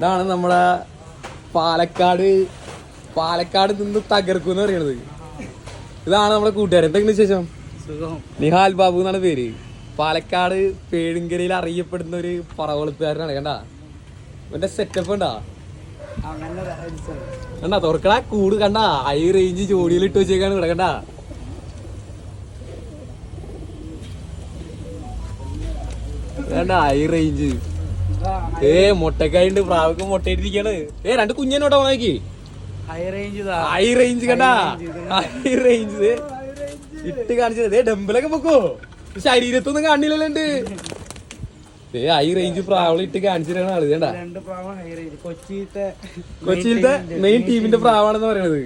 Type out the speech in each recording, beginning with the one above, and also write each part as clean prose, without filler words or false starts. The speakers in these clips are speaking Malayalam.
ഇതാണ് നമ്മളെ പാലക്കാട് നിന്ന് തകർക്കും പറയണത്. ഇതാണ് നമ്മളെ കൂട്ടുകാരൻ. എന്തെങ്കിലും ശേഷം നിഹാൽ ബാബു എന്നാണ് പേര്. പാലക്കാട് പേഴുങ്കരയിൽ അറിയപ്പെടുന്ന ഒരു പറവളുത്തുകാരനാണ്. കണ്ടാ ഇവന്റെ സെറ്റപ്പ് ഉണ്ടാ കണ്ടാ തുറക്കണ കൂട് കണ്ടാ ഹൈ റേഞ്ച് ജോഡിയിൽ ഇട്ട് വെച്ചേക്കാണ് ഇവിടെ. കണ്ടാ കണ്ടാ ഹൈ റേഞ്ച്. മുട്ടക്കായുണ്ട്, പ്രാവക്ക് മുട്ടയിട്ടിരിക്കാണ്. രണ്ട് കുഞ്ഞനോട്ടാ നോക്കി ഹൈ റേഞ്ച്. കണ്ടാ ഹൈ റേഞ്ച് ഇട്ട് കാണിച്ചത്. ഡംബലൊക്കെ പൊക്കോ, ശരീരത്തൊന്നും കാണില്ലല്ലോണ്ട്. ഹൈ റേഞ്ച് പ്രാവള് ഇട്ട് കാണിച്ചിട്ടാണ് ആള്. കണ്ടാ കൊച്ചിയിലത്തെ മെയിൻ ടീമിന്റെ പ്രാവാണെന്ന് പറയണത്.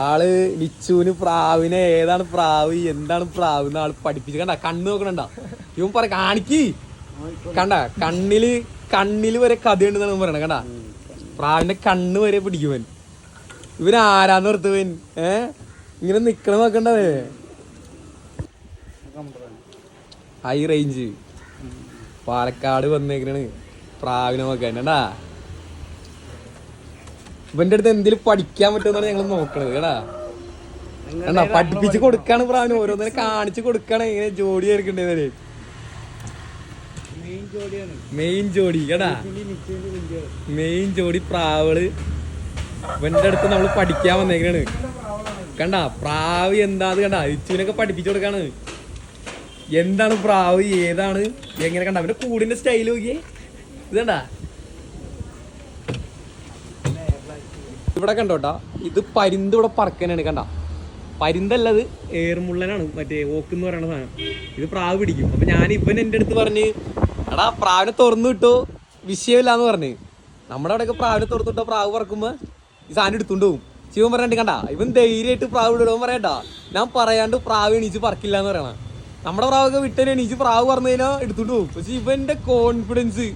ആള് ലിച്ചുവിന് പ്രാവിനെ ഏതാണ് പ്രാവ് എന്താണ് പ്രാവ് എന്ന് ആള് പഠിപ്പിച്ച്. കണ്ട കണ്ണ് നോക്കണണ്ട ഇവൻ പറ കാണിക്ക്. കണ്ട കണ്ണില് വരെ കഥയുണ്ടെന്നാണ് പറയണത്. കണ്ട പ്രാവിന്റെ കണ്ണ് വരെ പിടിക്കുവൻ. ഇവൻ ആരാന്ന് ഓർത്തവൻ ഇങ്ങനെ നിക്കണ നോക്കണ്ടേ. ഹൈ റേഞ്ച് പാലക്കാട് വന്നേക്കണാണ് പ്രാവിനെ നോക്കാൻ. കണ്ടാ ഇവന്റെ അടുത്ത് എന്തെങ്കിലും പഠിക്കാൻ പറ്റുമെന്നാണ് ഞങ്ങൾ നോക്കണത്. കേടാ കണ്ടാ പഠിപ്പിച്ച് കൊടുക്കാണ് പ്രാവിന്. ഓരോന്നിനെ കാണിച്ചു കൊടുക്കാണ് ഇങ്ങനെ ജോഡി ആയിരിക്കണ്ടേ. മെയിൻ ജോഡി കേടാ മെയിൻ ജോഡി പ്രാവള് ഇവന്റെ അടുത്ത് നമ്മൾ പഠിക്കാൻ വന്നേക്കാണ്. കണ്ടാ പ്രാവ് എന്താന്ന് കണ്ടാ ഇച്ചുവിനൊക്കെ പഠിപ്പിച്ചു കൊടുക്കാണ്. എന്താണ് പ്രാവ് ഏതാണ് എങ്ങനെ. കണ്ട അവന്റെ കൂടിന്റെ സ്റ്റൈൽ നോക്കിയേ. ഇതണ്ടാ ഇവിടെ കണ്ടോട്ടാ ഇത് പരിന്ത് ഇവിടെ പറക്കാനാണ്. കണ്ട പരിന്തല്ലത് ഏർമുള്ളനാണ്, മറ്റേ ഓക്കെന്ന് പറയുന്ന സാധനം. ഇത് പ്രാവ് പിടിക്കും. അപ്പൊ ഞാൻ ഇവൻ എൻ്റെ അടുത്ത് പറഞ്ഞ് എടാ പ്രാവിനെ തുറന്നു കിട്ടോ വിഷയമില്ലാന്ന് പറഞ്ഞ്. നമ്മുടെ അവിടെയൊക്കെ പ്രാവിനെ തുറന്നു കിട്ടോ പ്രാവ് പറക്കുമ്പോ ഈ സാധനം എടുത്തുകൊണ്ട് പോകും. ശിവൻ പറഞ്ഞിട്ട് കണ്ടാ ഇവൻ ധൈര്യമായിട്ട് പ്രാവ് ഇടും പറയട്ടാ. ഞാൻ പറയാണ്ട് പ്രാവ് എണീച്ച് പറക്കില്ല എന്ന് പറയണ. നമ്മുടെ പ്രാവൊക്കെ വിട്ടനെ എണീച്ച് പ്രാവ് പറഞ്ഞു കഴിഞ്ഞാൽ എടുത്തോണ്ട് പോകും. പക്ഷെ ഇവന്റെ കോൺഫിഡൻസ്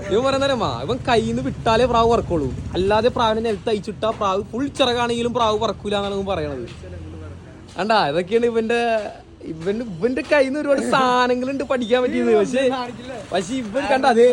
ഇവൻ പറയുന്നേരമ്മാ ഇവൻ കയ്യിൽ നിന്ന് വിട്ടാലേ പ്രാവ് പറക്കുള്ളൂ. അല്ലാതെ പ്രാവിനെ നിലത്ത് അയച്ചിട്ടാ പ്രാവ് ഫുൾ ചിറകാണെങ്കിലും പ്രാവ് പറക്കൂല എന്നാണ് ഇവൻ പറയണത്. കണ്ടാ ഇതൊക്കെയാണ് ഇവന്റെ കയ്യിൽ നിന്ന് ഒരുപാട് സാധനങ്ങളുണ്ട് പഠിക്കാൻ പറ്റിയത്. പക്ഷെ ഇവൻ കണ്ട അതേ